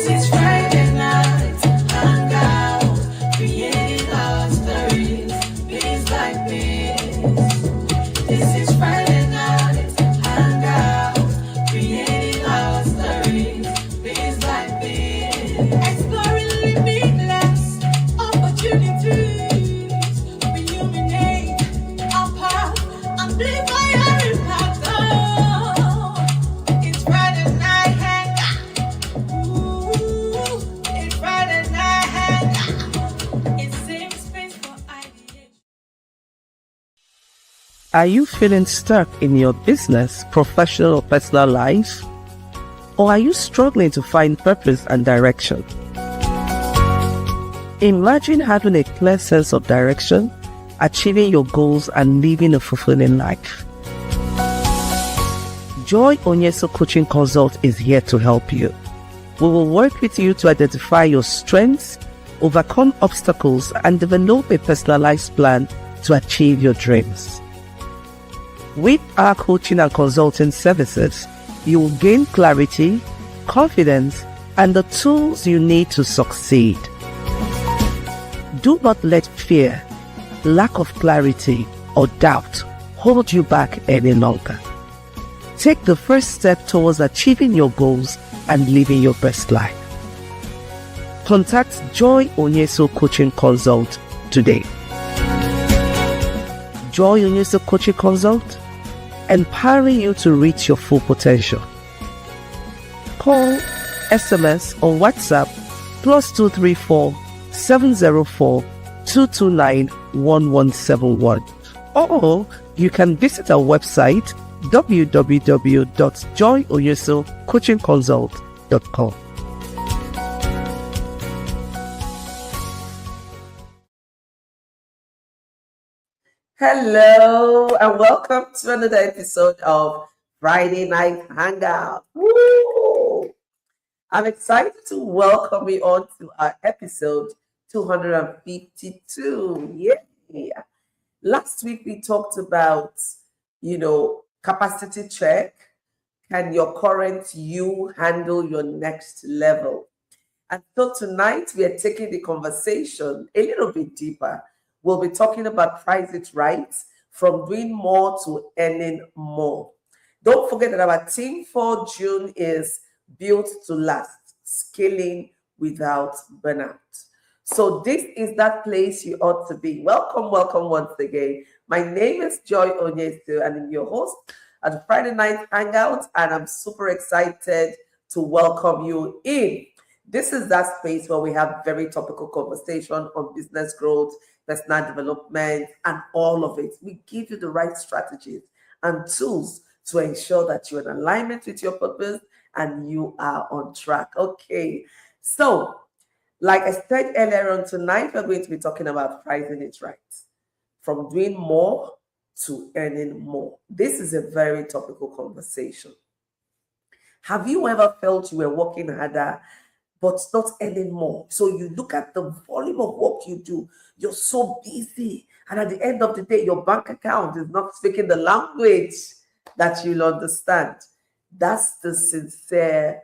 is Friday night, hangout, creating our stories, piece by piece. This is Friday night, hangout, creating our stories, piece by piece. Exploring limitless opportunities, illuminate our path, amplify our impact. Oh, it's Friday night hangout. Ooh, it's Friday night hangout. It's safe space for ideation. Are you feeling stuck in your business, professional, or personal life? Or are you struggling to find purpose and direction? Imagine having a clear sense of direction, achieving your goals, and living a fulfilling life. Joy Onyesoh Coaching Consult is here to help you. We will work with you to identify your strengths, overcome obstacles, and develop a personalized plan to achieve your dreams. With our coaching and consulting services, you will gain clarity, confidence, and the tools you need to succeed. Do not let fear, lack of clarity, or doubt hold you back any longer. Take the first step towards achieving your goals and living your best life. Contact Joy Onyesoh Coaching Consult today. Joy Onyesoh Coaching Consult, empowering you to reach your full potential. Call, SMS, or WhatsApp +234 704 229 1171. Or you can visit our website www.joyonyesohcoachingconsult.com. Hello and welcome to another episode of Friday Night Hangout. Woo! I'm excited to welcome you on to our episode 252. Yeah. Last week we talked about, capacity check. Can your current you handle your next level? And so tonight we are taking the conversation a little bit deeper. We'll be talking about price it right, from doing more to earning more. Don't forget that our theme for June is built to last, scaling without burnout. So this is that place you ought to be. Welcome once again. My name is Joy Onyesoh, and I'm your host at the Friday Night Hangout, and I'm super excited to welcome you in. This is that space where we have very topical conversation on business growth, personal development, and all of it. We give you the right strategies and tools to ensure that you're in alignment with your purpose and you are on track. Okay, so like I said earlier on, tonight we're going to be talking about pricing it right, from doing more to earning more. This is a very topical conversation. Have you ever felt you were working harder but not earning more? So you look at the volume of work you do, you're so busy, and at the end of the day, your bank account is not speaking the language that you'll understand. That's the sincere,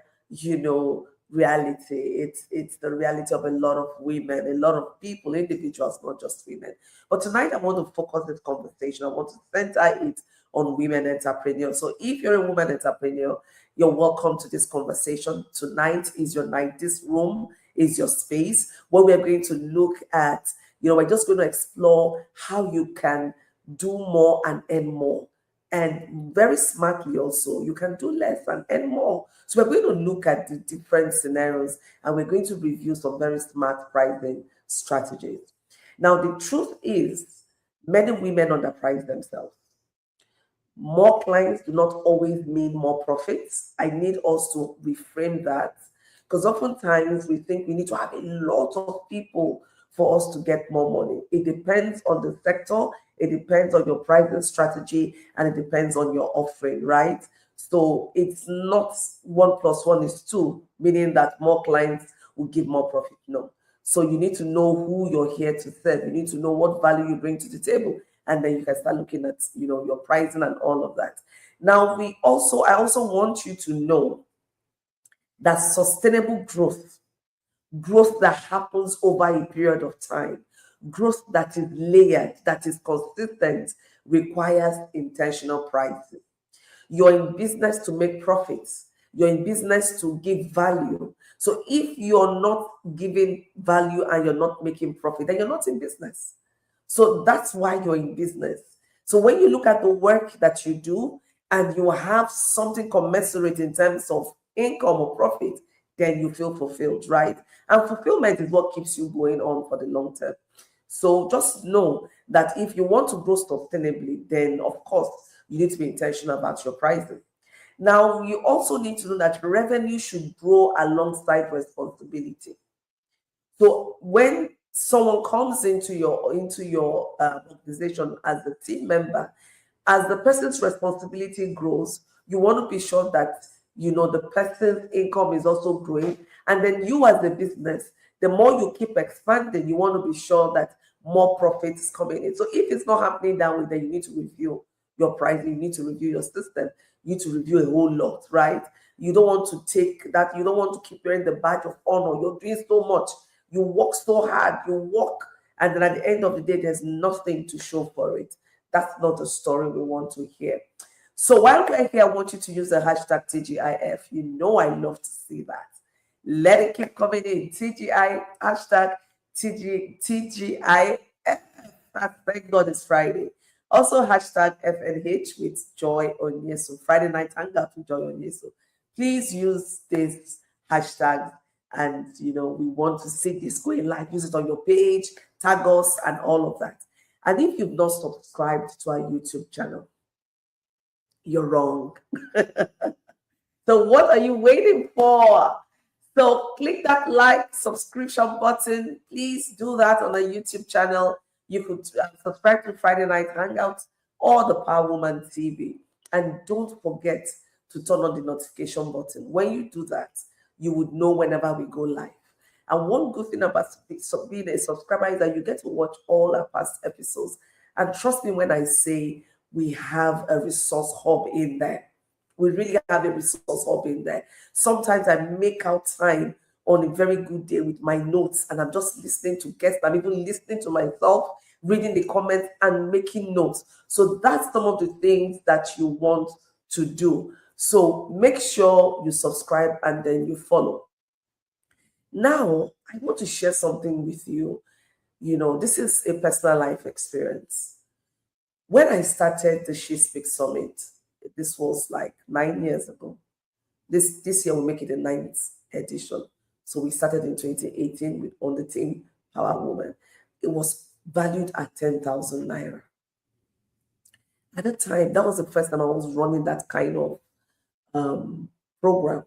reality. It's the reality of a lot of women, a lot of people, individuals, not just women. But tonight I want to focus this conversation. I want to center it on women entrepreneurs. So if you're a woman entrepreneur, you're welcome to this conversation. Tonight is your night. This room is your space where we're going to look at, we're just going to explore how you can do more and earn more. And very smartly also, you can do less and earn more. So we're going to look at the different scenarios and we're going to review some very smart pricing strategies. Now, the truth is, many women underprice themselves. More clients do not always mean more profits. I need us to reframe that, because oftentimes we think we need to have a lot of people for us to get more money. It depends on the sector, it depends on your pricing strategy, and it depends on your offering, right? So it's not 1 + 1 is 2, meaning that more clients will give more profit. No. So you need to know who you're here to serve. You need to know what value you bring to the table. And then you can start looking at, your pricing and all of that. Now, I also want you to know That sustainable growth that happens over a period of time, growth that is layered, that is consistent, requires intentional pricing. You're in business to make profits. You're in business to give value. So if you're not giving value and you're not making profit, then you're not in business. So that's why you're in business. So when you look at the work that you do and you have something commensurate in terms of income or profit, then you feel fulfilled, right? And fulfillment is what keeps you going on for the long term. So just know that if you want to grow sustainably, then of course you need to be intentional about your pricing. Now, you also need to know that revenue should grow alongside responsibility. So when someone comes into your organization as a team member, as the person's responsibility grows, you want to be sure that the person's income is also growing, and then you as a business, the more you keep expanding, you want to be sure that more profit is coming in. So if it's not happening that way, then you need to review your pricing, you need to review your system, you need to review a whole lot, right? You don't want to take that, you don't want to keep wearing the badge of honor. You're doing so much, you work so hard, you work, and then at the end of the day, there's nothing to show for it. That's not the story we want to hear. So while we're here, I want you to use the hashtag TGIF. You know I love to see that. Let it keep coming in. TGI, hashtag TGIF. Thank God it's Friday. Also, hashtag FNH with Joy Onyesoh. Friday night hangout with Joy Onyesoh. Please use this hashtag, and we want to see this going live. Use it on your page, tag us, and all of that. And if you've not subscribed to our YouTube channel, you're wrong. So what are you waiting for? So click that like subscription button. Please do that on the YouTube channel. You could subscribe to Friday Night Hangout or the Power Woman TV. And don't forget to turn on the notification button. When you do that, you would know whenever we go live. And one good thing about being a subscriber is that you get to watch all our past episodes. And trust me when I say we have a resource hub in there. We really have a resource hub in there. Sometimes I make out time on a very good day with my notes, and I'm just listening to guests. I'm even listening to myself, reading the comments and making notes. So that's some of the things that you want to do. So make sure you subscribe and then you follow. Now, I want to share something with you. This is a personal life experience. When I started the She Speaks Summit, this was like 9 years ago. This year we'll make it the 9th edition. So we started in 2018 on the team Power Woman. It was valued at 10,000 naira. At the time, that was the first time I was running that kind of program,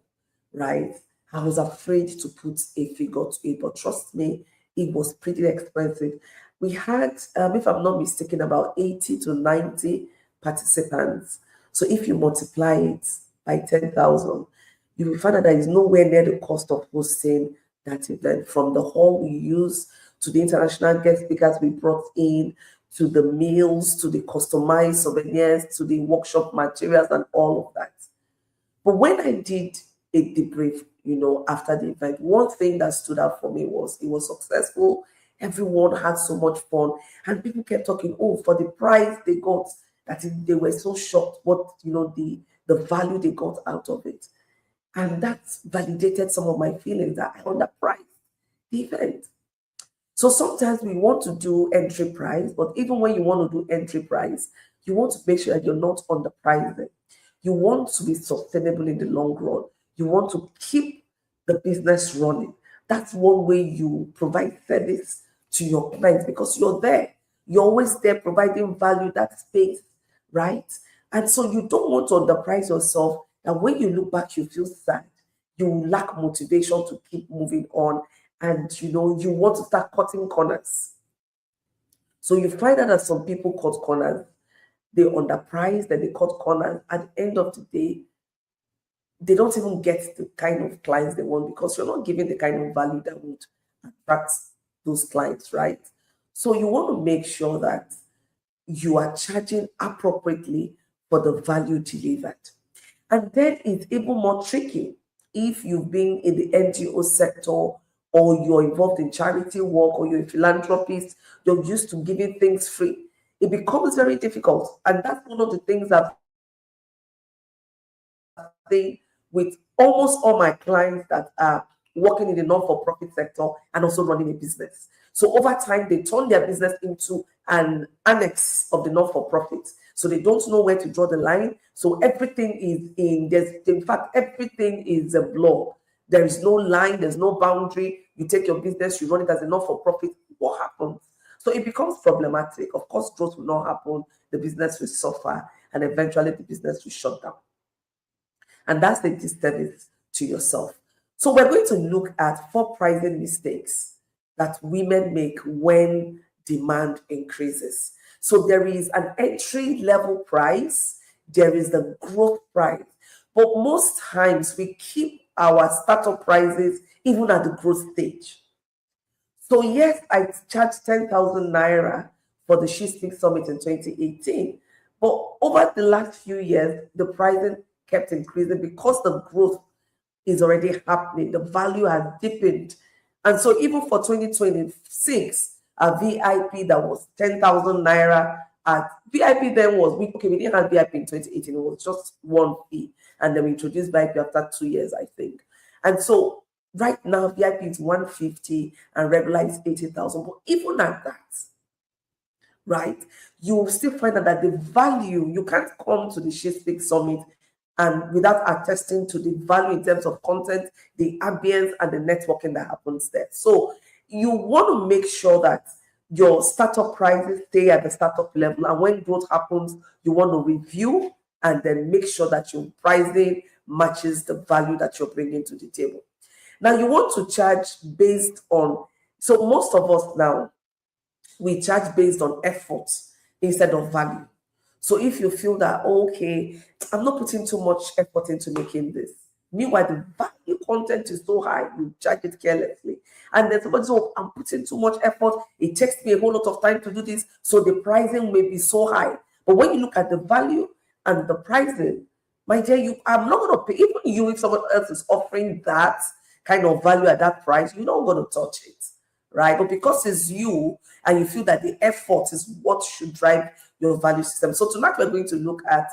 right? I was afraid to put a figure to it, but trust me, it was pretty expensive. We had, if I'm not mistaken, about 80 to 90 participants. So if you multiply it by 10,000, you will find that there is nowhere near the cost of hosting that event, from the hall we use to the international guest speakers we brought in, to the meals, to the customized souvenirs, to the workshop materials and all of that. But when I did a debrief, after the event, one thing that stood out for me was it was successful. Everyone had so much fun, and people kept talking, oh, for the prize they got, that they were so shocked what, the value they got out of it. And that validated some of my feelings that I underpriced the event. So sometimes we want to do entry price, but even when you want to do entry price, you want to make sure that you're not underpricing. You want to be sustainable in the long run. You want to keep the business running. That's one way you provide service to your clients, because you're there. You're always there providing value, that space, right? And so you don't want to underprice yourself, that when you look back, you feel sad. You lack motivation to keep moving on. And, you want to start cutting corners. So you find out that some people cut corners. They underprice, then they cut corners. At the end of the day, they don't even get the kind of clients they want, because you're not giving the kind of value that would attract those clients, right? So you want to make sure that you are charging appropriately for the value delivered. And then it's even more tricky if you've been in the NGO sector, or you're involved in charity work, or you're a philanthropist, you're used to giving things free, it becomes very difficult. And that's one of the things I've seen with almost all my clients that are working in the non-for-profit sector and also running a business. So over time, they turn their business into an annex of the non-for-profit. So they don't know where to draw the line. So everything is in fact, everything is a blur. There is no line, there's no boundary. You take your business, you run it as a not-for-profit. What happens? So it becomes problematic. Of course, growth will not happen. The business will suffer, and eventually the business will shut down. And that's the disservice to yourself. So we're going to look at 4 pricing mistakes that women make when demand increases. So there is an entry level price, there is the growth price. But most times we keep our startup prices even at the growth stage. So yes, I charged 10,000 naira for the She Speaks Summit in 2018. But over the last few years, the pricing kept increasing because the growth is already happening. The value has deepened. And so even for 2026, a VIP that was 10,000 naira at VIP then was, we didn't have VIP in 2018. It was just one fee. And then we introduced VIP after 2 years, I think. And so right now, VIP is 150 and regular is 80,000. But even at that, right, you will still find out that the value, you can't come to the She Speaks Summit and without attesting to the value in terms of content, the ambience, and the networking that happens there. So you want to make sure that your startup prices stay at the startup level, and when growth happens, you want to review and then make sure that your pricing matches the value that you're bringing to the table. Now, you want to charge based on, so most of us now, we charge based on effort instead of value. So if you feel that, okay, I'm not putting too much effort into making this, meanwhile, the value content is so high, you charge it carelessly. And then somebody says, oh, I'm putting too much effort, it takes me a whole lot of time to do this, so the pricing may be so high. But when you look at the value and the pricing, my dear, I'm not going to pay, even you, if someone else is offering that kind of value at that price, you're not going to touch it, right? But because it's you and you feel that the effort is what should drive your value system. So tonight we're going to look at,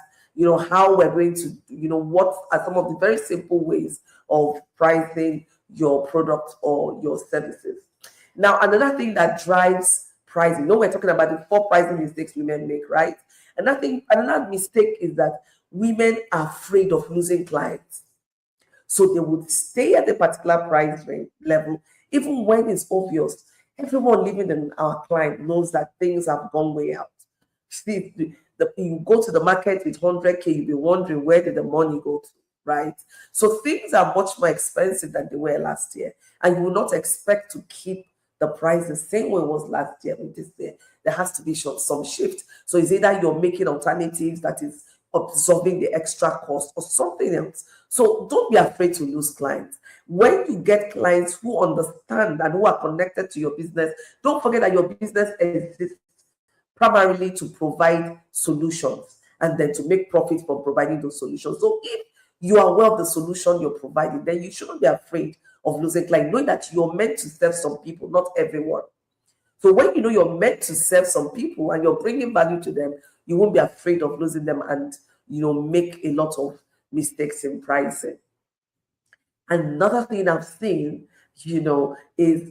how we're going to, what are some of the very simple ways of pricing your product or your services. Now, another thing that drives pricing, we're talking about the 4 pricing mistakes women make, right? Another mistake is that women are afraid of losing clients. So they would stay at a particular price range level, even when it's obvious. Everyone living in our client knows that things have gone way out. See, you go to the market with 100K, you'll be wondering where did the money go to, right? So things are much more expensive than they were last year. And you will not expect to keep the price the same way it was last year with this year. There has to be some shift. So it's either you're making alternatives that is absorbing the extra cost or something else. So don't be afraid to lose clients. When you get clients who understand and who are connected to your business, don't forget that your business exists primarily to provide solutions and then to make profit from providing those solutions. So if you are aware of the solution you're providing, then you shouldn't be afraid of losing clients, knowing that you're meant to serve some people, not everyone. So when you know you're meant to serve some people and you're bringing value to them, you won't be afraid of losing them and, make a lot of mistakes in pricing. Another thing I've seen, is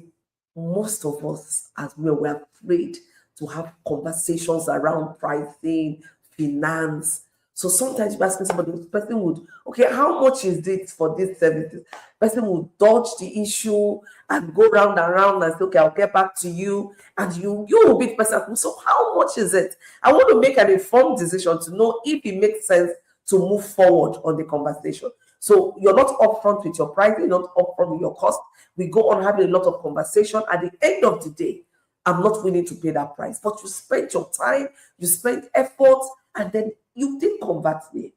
most of us as well, we're afraid to have conversations around pricing, finance. So sometimes you ask somebody, the person would, okay, how much is it for this services? Person would dodge the issue and go round and round and say, okay, I'll get back to you. And you will be the person, so how much is it? I want to make an informed decision to know if it makes sense to move forward on the conversation. So you're not upfront with your pricing, you're not upfront with your cost. We go on having a lot of conversation. At the end of the day, I'm not willing to pay that price. But you spent your time, you spent effort, and then you did convert me.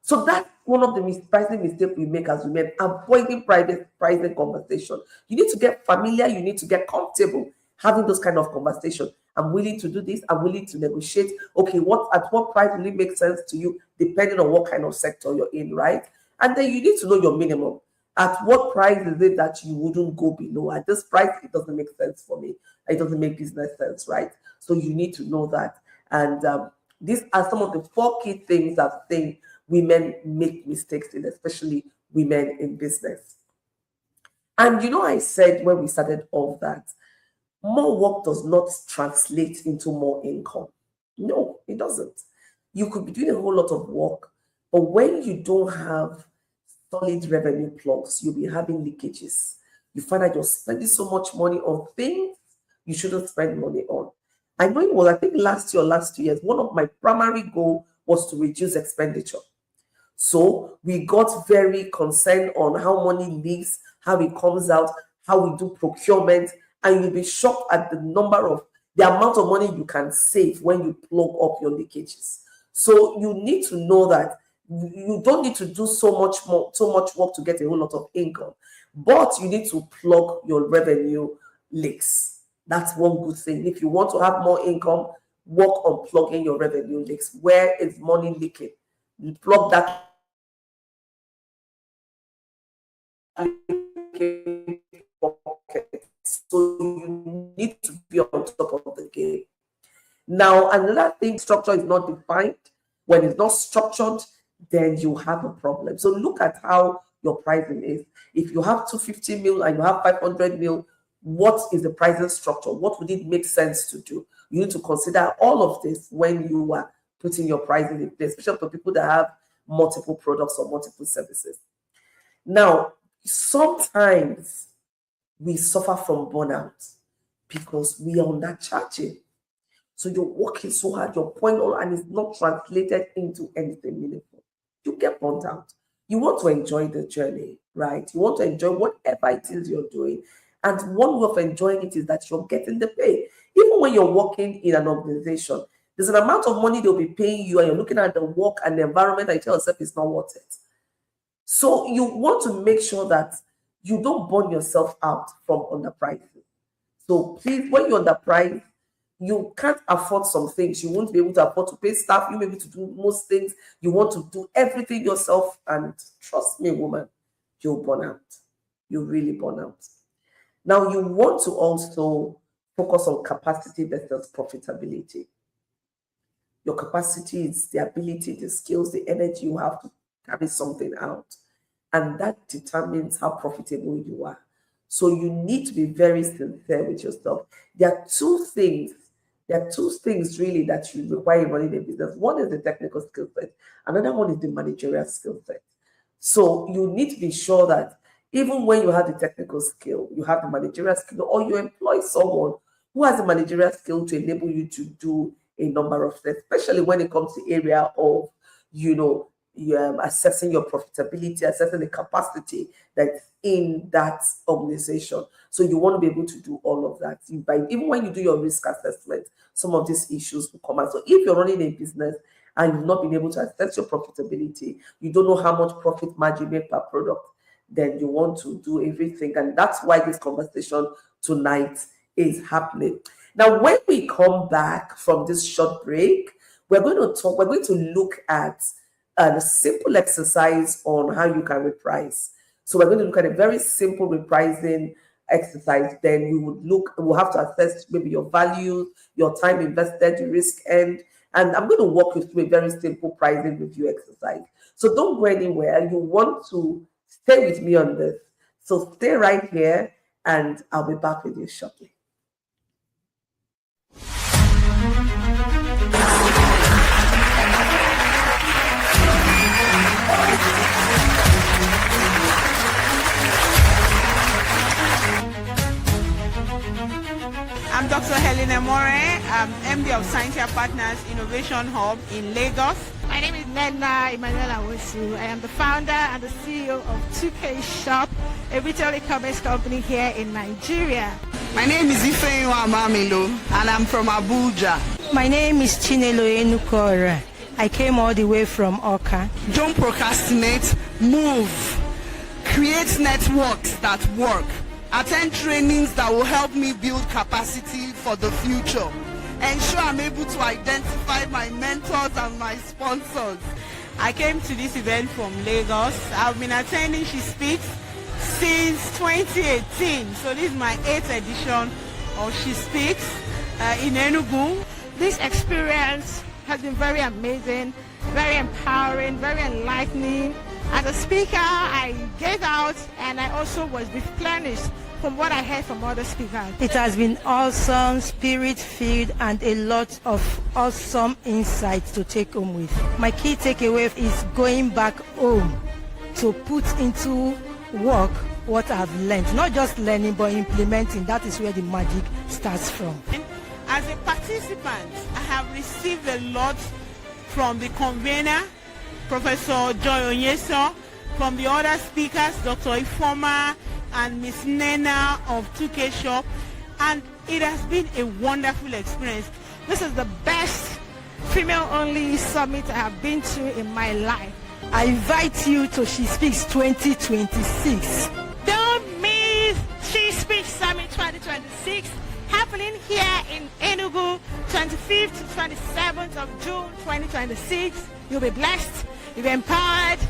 So that's one of the pricing mistakes we make as women, avoiding pricing conversation. You need to get familiar, you need to get comfortable having those kind of conversations. I'm willing to do this, I'm willing to negotiate. Okay, at what price will it make sense to you, depending on what kind of sector you're in, right? And then you need to know your minimum. At what price is it that you wouldn't go below? At this price, it doesn't make sense for me. It doesn't make business sense, right? So you need to know that. And these are some of the 4 key things that I think women make mistakes in, especially women in business. And I said when we started off that more work does not translate into more income. No, it doesn't. You could be doing a whole lot of work, but when you don't have solid revenue plugs, you'll be having leakages. You find that you're spending so much money on things you shouldn't spend money on. I know it was, I think last year or last 2 years, one of my primary goals was to reduce expenditure. So we got very concerned on how money leaks, how it comes out, how we do procurement, and you'll be shocked at the amount of money you can save when you plug up your leakages. So you need to know that you don't need to do so much work to get a whole lot of income, but you need to plug your revenue leaks. That's one good thing. If you want to have more income, work on plugging your revenue leaks. Where is money leaking? You plug that pocket. So you need to be on top of the game. Now, another thing, structure is not defined. When it's not structured, then you have a problem. So look at how your pricing is. If you have 250 mil and you have 500 mil, what is the pricing structure? What would it make sense to do? You need to consider all of this when you are putting your pricing in place, especially for people that have multiple products or multiple services. Now, sometimes we suffer from burnout because we are undercharging. So you're working so hard, you're pouring all, and it's not translated into anything meaningful. You get burnt out. You want to enjoy the journey, right? You want to enjoy whatever it is you're doing. And one way of enjoying it is that you're getting the pay. Even when you're working in an organization, there's an amount of money they'll be paying you, and you're looking at the work and the environment, and you tell yourself it's not worth it. So you want to make sure that you don't burn yourself out from underpricing. So please, when you're underpriced, you can't afford some things. You won't be able to afford to pay staff. You may be able to do most things. You want to do everything yourself. And trust me, woman, you'll burn out. You really burn out. Now, you want to also focus on capacity versus profitability. Your capacity is the ability, the skills, the energy you have to carry something out. And that determines how profitable you are. So you need to be very sincere with yourself. There are two things really that you require in running a business. One is the technical skill set. Another one is the managerial skill set. So you need to be sure that even when you have the technical skill, you have the managerial skill, or you employ someone who has the managerial skill to enable you to do a number of things, especially when it comes to area of, assessing your profitability, assessing the capacity that's in that organization. So you want to be able to do all of that. Even when you do your risk assessment, some of these issues will come out. So if you're running a business and you've not been able to assess your profitability, you don't know how much profit margin you make per product, then you want to do everything. And that's why this conversation tonight is happening. Now, when we come back from this short break, we're going to look at a simple exercise on how you can reprice. So we're going to look at a very simple repricing exercise. Then we'll have to assess maybe your values, your time invested, your risk end. And I'm going to walk you through a very simple pricing review exercise. So don't go anywhere. You want to stay with me on this. So stay right here and I'll be back with you shortly. I'm Dr. Helena More. I'm MD of Scientia Partners Innovation Hub in Lagos. My name is Nena Emmanuel Awosu. I am the founder and the CEO of 2K Shop, a retail e-commerce company here in Nigeria. My name is Ifeanyi Amamilo and I'm from Abuja. My name is Chinelo Enukora. I came all the way from Oka. Don't procrastinate, move. Create networks that work. Attend trainings that will help me build capacity for the future. Ensure I'm able to identify my mentors and my sponsors. I came to this event from Lagos. I've been attending She Speaks since 2018. So this is my 8th edition of She Speaks in Enugu. This experience has been very amazing, very empowering, very enlightening. As a speaker, I gave out and I also was replenished from what I heard from other speakers. It has been awesome, spirit-filled, and a lot of awesome insights to take home with. My key takeaway is going back home to put into work what I've learned. Not just learning, but implementing. That is where the magic starts from. As a participant, I have received a lot from the convener, Professor Joy Onyesoh, from the other speakers, Dr. Ifoma and Miss Nena of 2K Shop, and it has been a wonderful experience. This is the best female-only summit I have been to in my life. I invite you to She Speaks 2026. Don't miss She Speaks Summit 2026, happening here in Enugu, 25th to 27th of June 2026. You'll be blessed, you'll be empowered,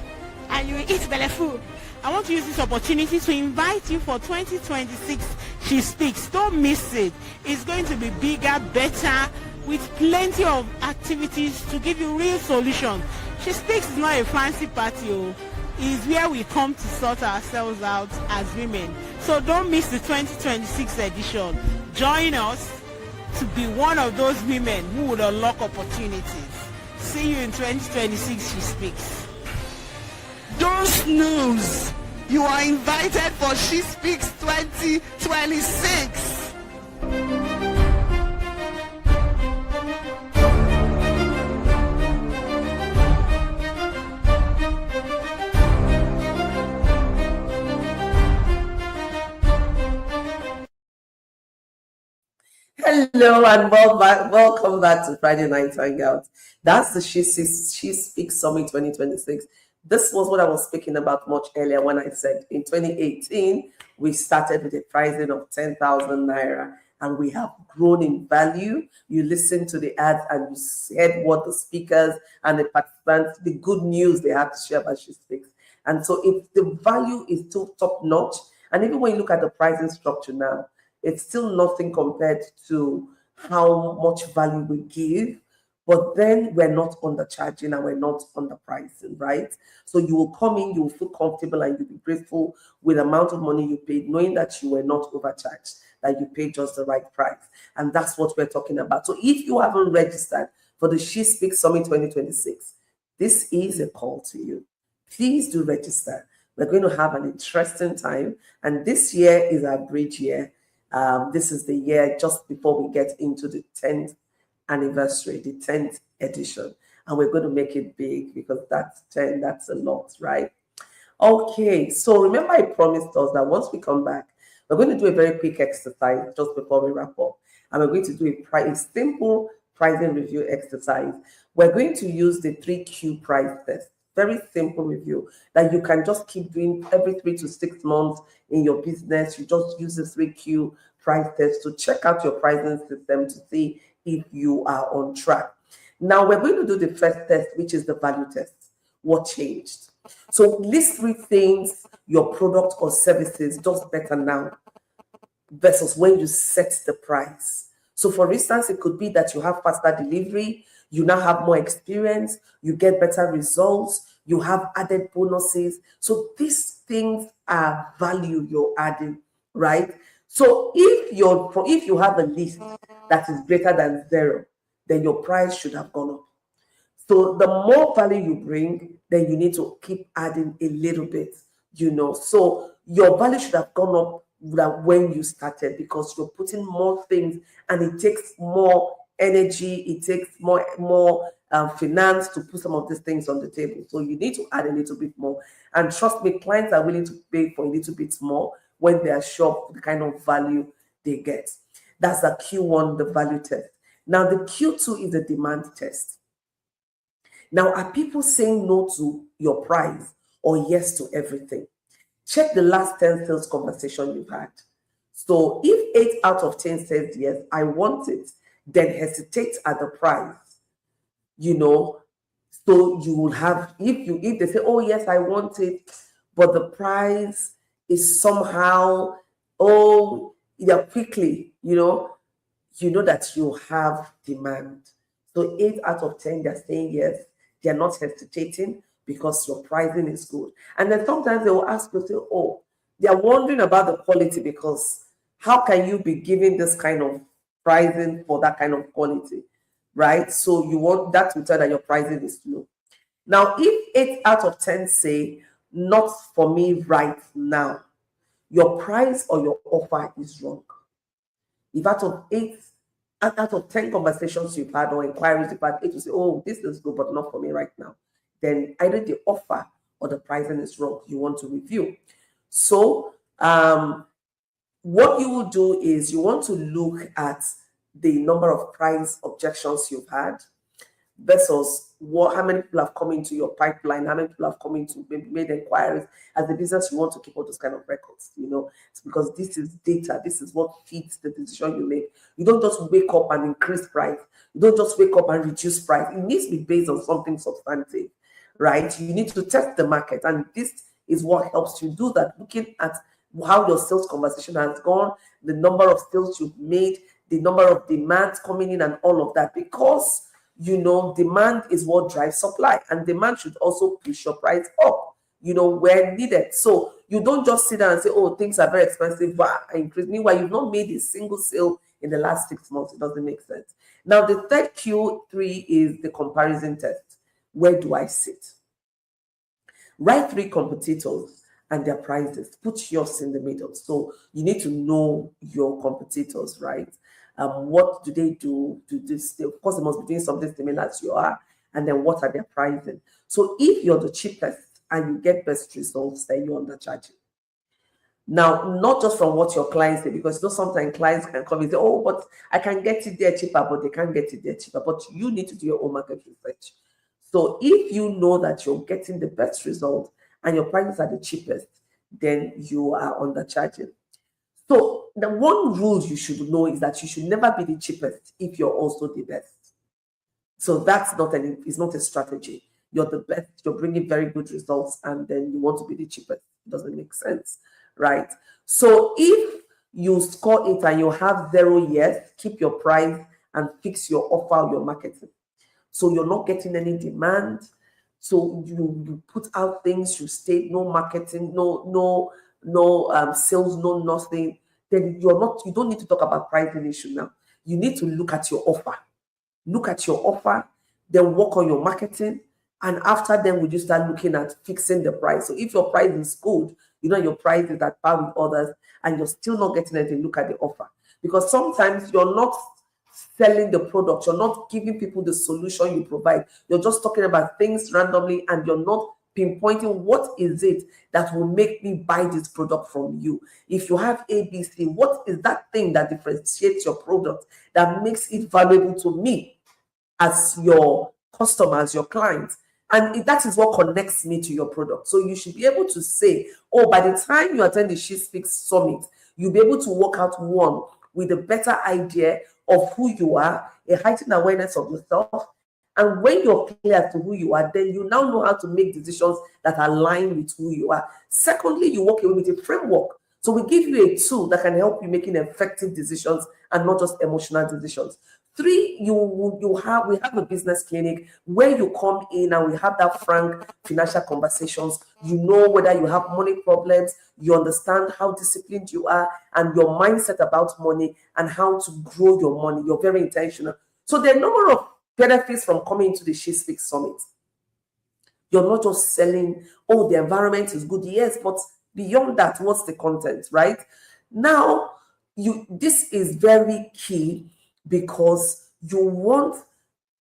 and you will eat belly food. I want to use this opportunity to invite you for 2026 She Speaks. Don't miss it. It's going to be bigger, better, with plenty of activities to give you real solutions. She Speaks is not a fancy party. It's where we come to sort ourselves out as women. So don't miss the 2026 edition. Join us to be one of those women who would unlock opportunities. See you in 2026 She Speaks. Don't snooze. You are invited for She Speaks 2026. Hello and welcome back to Friday Night Hangout. That's the She Speaks Summit 2026. This was what I was speaking about much earlier when I said in 2018, we started with a pricing of 10,000 Naira and we have grown in value. You listened to the ads and you said what the speakers and the participants, the good news they had to share about She Speaks. And so if the value is still top notch, and even when you look at the pricing structure now, it's still nothing compared to how much value we give, but then we're not undercharging and we're not underpricing, right? So you will come in, you will feel comfortable and you'll be grateful with the amount of money you paid, knowing that you were not overcharged, that you paid just the right price. And that's what we're talking about. So if you haven't registered for the She Speaks Summit 2026, this is a call to you. Please do register. We're going to have an interesting time. And this year is our bridge year. This is the year just before we get into the 10th anniversary, the 10th edition. And we're going to make it big because that's 10, that's a lot, right? Okay, so remember I promised us that once we come back, we're going to do a very quick exercise just before we wrap up. And we're going to do a simple pricing review exercise. We're going to use the 3Q price test. Very simple review that you can just keep doing every 3 to 6 months in your business. You just use the 3Q price test to check out your pricing system to see if you are on track. Now we're going to do the first test, which is the value test. What changed? So list 3 things your product or services does better now versus when you set the price. So for instance, it could be that you have faster delivery, you now have more experience, you get better results, you have added bonuses. So these things are value you're adding, right? So if you have a list that is greater than 0, then your price should have gone up. So the more value you bring, then you need to keep adding a little bit, So your value should have gone up than when you started because you're putting more things and it takes more energy, it takes more finance to put some of these things on the table. So you need to add a little bit more. And trust me, clients are willing to pay for a little bit more when they are sure of the kind of value they get. That's the Q1, the value test. Now the Q2 is the demand test. Now, are people saying no to your price or yes to everything? Check the last 10 sales conversation you've had. So if 8 out of 10 says yes, I want it, then hesitate at the price. So you will have, if they say, oh yes, I want it, but the price is somehow, oh, quickly, you know that you have demand. So 8 out of 10, they're saying yes. They're not hesitating because your pricing is good. And then sometimes they will ask you, say, oh, they're wondering about the quality, because how can you be giving this kind of pricing for that kind of quality, right? So you want that to tell that your pricing is low. Now, if 8 out of 10 say, not for me right now, your price or your offer is wrong. If out of 10 conversations you've had or inquiries you've had, 8 will say, oh, this is good, but not for me right now, then either the offer or the pricing is wrong. You want to review. So what you will do is you want to look at the number of price objections you've had versus how many people have come into your pipeline, how many people have come into, maybe made inquiries. As a business, you want to keep all those kind of records, it's because this is data. This is what feeds the decision you make. You don't just wake up and increase price. You don't just wake up and reduce price. It needs to be based on something substantive, right? You need to test the market, and this is what helps you do that, looking at how your sales conversation has gone, the number of sales you've made, the number of demands coming in, and all of that, because demand is what drives supply, and demand should also push your price up, where needed. So you don't just sit down and say, oh, things are very expensive, but I increase. Meanwhile, you've not made a single sale in the last 6 months. It doesn't make sense. Now, the third Q3 is the comparison test. Where do I sit? Write 3 competitors and their prices. Put yours in the middle. So you need to know your competitors, right? What do they do? Of course, they must be doing something similar as you are. And then what are their pricing? So if you're the cheapest and you get best results, then you're undercharging. Now, not just from what your clients say, because sometimes clients can come and say, oh, but I can get it there cheaper, but they can't get it there cheaper. But you need to do your own market research. So if you know that you're getting the best result and your prices are the cheapest, then you are undercharging. So the one rule you should know is that you should never be the cheapest if you're also the best. So that's it's not a strategy. You're the best, you're bringing very good results, and then you want to be the cheapest. It doesn't make sense, right? So if you score it and you have 0 yes, keep your price and fix your offer, your marketing. So you're not getting any demand. So you put out things, you state no marketing, no sales, no nothing. Then you don't need to talk about pricing issue now. You need to look at your offer. Look at your offer, then work on your marketing. And after then, we just start looking at fixing the price. So if your price is good, your price is at par with others, and you're still not getting anything, look at the offer. Because sometimes you're not selling the product, you're not giving people the solution you provide. You're just talking about things randomly, and you're not pinpointing what is it that will make me buy this product from you. If you have ABC, what is that thing that differentiates your product, that makes it valuable to me as your customer, as your client? And that is what connects me to your product. So you should be able to say, oh, by the time you attend the She Speaks Summit, you'll be able to work out one with a better idea of who you are, a heightened awareness of yourself. And when you're clear as to who you are, then you now know how to make decisions that align with who you are. Secondly, you walk away with a framework. So we give you a tool that can help you making effective decisions and not just emotional decisions. 3, we have a business clinic where you come in and we have that frank financial conversations. You know whether you have money problems, you understand how disciplined you are and your mindset about money and how to grow your money. You're very intentional. So there are a number of benefits from coming to the She Speaks Summit. You're not just selling, oh, the environment is good. Yes, but beyond that, what's the content, right? Now, this is very key, because you want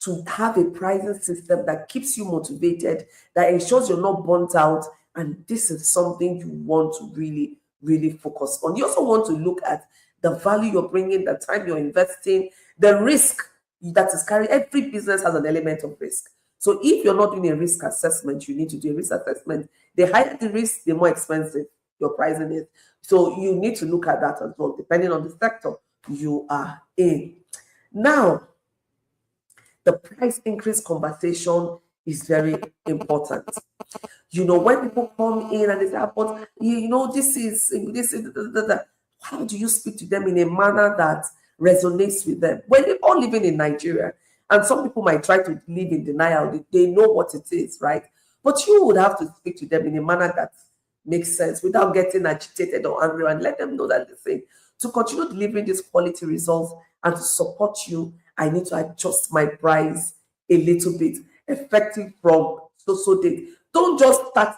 to have a pricing system that keeps you motivated, that ensures you're not burnt out, and this is something you want to really, really focus on. You also want to look at the value you're bringing, the time you're investing, the risk that is carried. Every business has an element of risk. So if you're not doing a risk assessment, you need to do a risk assessment. The higher the risk, the more expensive your pricing is. So you need to look at that as well, depending on the sector you are in. Now, the price increase conversation is very important. When people come in and they say, but this is. How do you speak to them in a manner that resonates with them? When they're all living in Nigeria, and some people might try to live in denial, they know what it is, right? But you would have to speak to them in a manner that makes sense without getting agitated or angry, and let them know that to continue delivering these quality results and to support you, I need to adjust my price a little bit, effective from so date. Don't just start,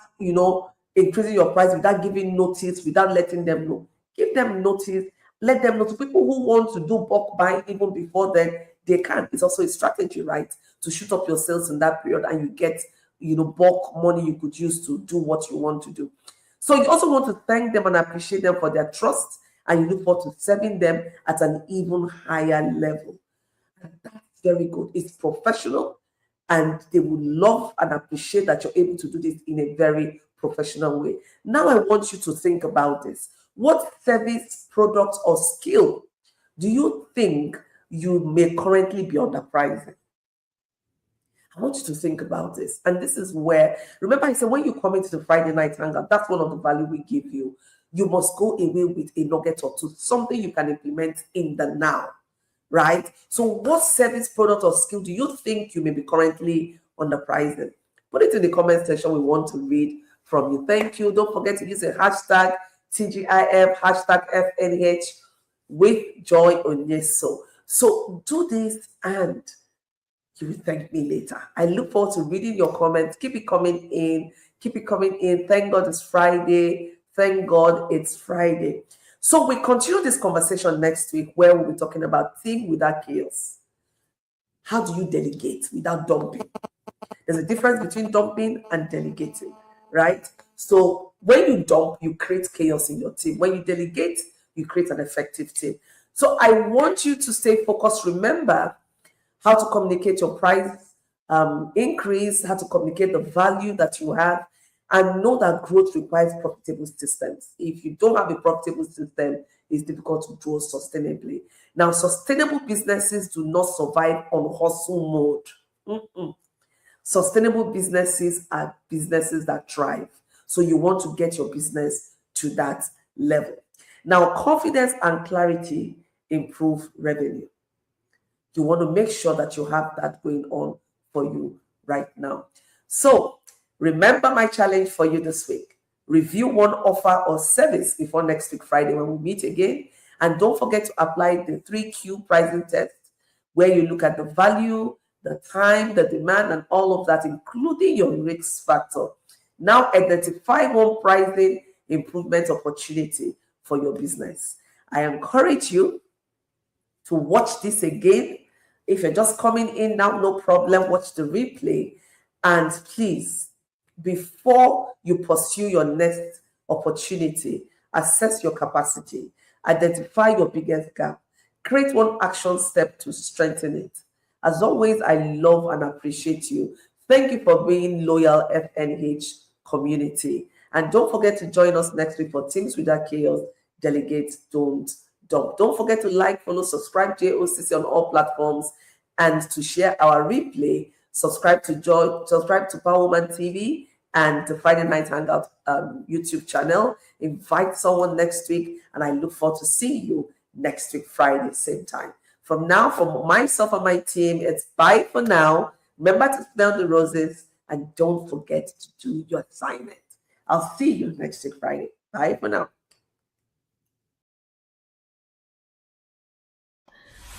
increasing your price without giving notice, without letting them know. Give them notice, let them know. To people who want to do bulk buying even before then, they can. It's also a strategy, right? To shoot up your sales in that period, and you get, bulk money you could use to do what you want to do. So you also want to thank them and appreciate them for their trust, and you look forward to serving them at an even higher level. And that's very good. It's professional, and they will love and appreciate that you're able to do this in a very professional way. Now I want you to think about this. What service, product, or skill do you think you may currently be underpricing? I want you to think about this. And this is where, remember I said, when you come into the Friday night hangout, that's one of the value we give you. You must go away with a nugget or two, something you can implement in the now, right? So what service, product, or skill do you think you may be currently underpricing? Put it in the comment section. We want to read from you. Thank you. Don't forget to use a hashtag TGIF, hashtag FNH with Joy Onyesoh. So do this and you will thank me later. I look forward to reading your comments. Keep it coming in. Keep it coming in. Thank God it's Friday. Thank God it's Friday. So we continue this conversation next week where we'll be talking about team without chaos. How do you delegate without dumping? There's a difference between dumping and delegating, right? So when you dump, you create chaos in your team. When you delegate, you create an effective team. So I want you to stay focused. Remember how to communicate your price increase, how to communicate the value that you have, and know that growth requires profitable systems. If you don't have a profitable system, it's difficult to grow sustainably. Now, sustainable businesses do not survive on hustle mode. Sustainable businesses are businesses that thrive. So you want to get your business to that level. Now, confidence and clarity improve revenue. You want to make sure that you have that going on for you right now. So remember my challenge for you this week. Review one offer or service before next week, Friday, when we meet again. And don't forget to apply the 3Q pricing test, where you look at the value, the time, the demand, and all of that, including your risk factor. Now identify one pricing improvement opportunity for your business. I encourage you to watch this again. If you're just coming in now, no problem, watch the replay. And please, before you pursue your next opportunity, assess your capacity, identify your biggest gap, create one action step to strengthen it. As always, I love and appreciate you. Thank you for being loyal FNH community. And don't forget to join us next week for Teams Without Chaos, Delegates Don't Dump. Don't forget to like, follow, subscribe JOCC on all platforms, and to share our replay. Subscribe to Power Woman TV and the Friday Night Hangout YouTube channel. Invite someone next week, and I look forward to seeing you next week, Friday, same time. From now, for myself and my team, it's bye for now. Remember to smell the roses, and don't forget to do your assignment. I'll see you next week, Friday. Bye for now.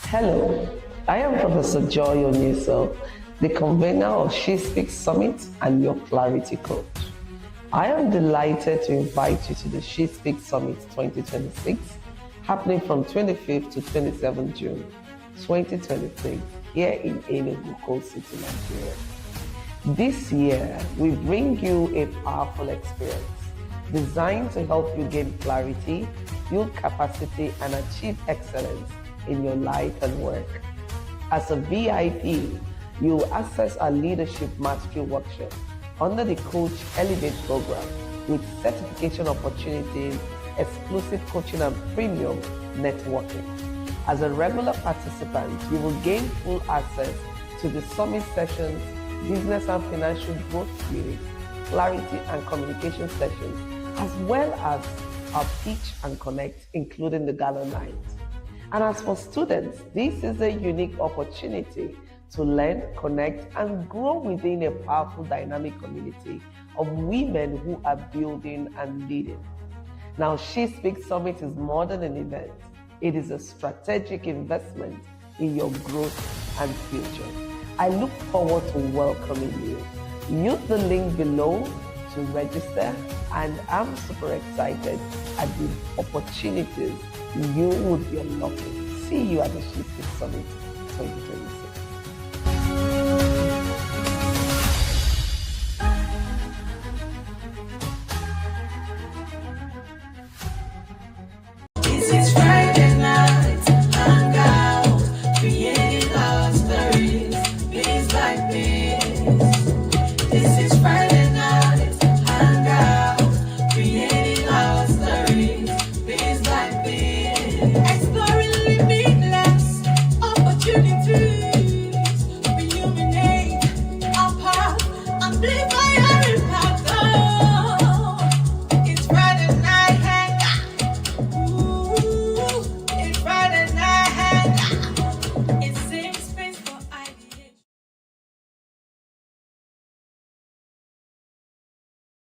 Hello, I am Professor Joy Onyesoh, the convener of She Speaks Summit and your clarity coach. I am delighted to invite you to the She Speaks Summit 2026, happening from 25th to 27th June 2026 here in Enugu, Coast City, Nigeria. This year, we bring you a powerful experience designed to help you gain clarity, build capacity, and achieve excellence in your life and work. As a VIP, you will access our Leadership Mastery Workshop under the Coach Elevate program with certification opportunities, exclusive coaching, and premium networking. As a regular participant, you will gain full access to the summit sessions, business and financial growth series, clarity and communication sessions, as well as our Teach and Connect, including the Gala Night. And as for students, this is a unique opportunity to learn, connect, and grow within a powerful, dynamic community of women who are building and leading. Now, She Speaks Summit is more than an event. It is a strategic investment in your growth and future. I look forward to welcoming you. Use the link below to register, and I'm super excited at the opportunities you would be unlocking. See you at the She Speaks Summit 2026. This is right.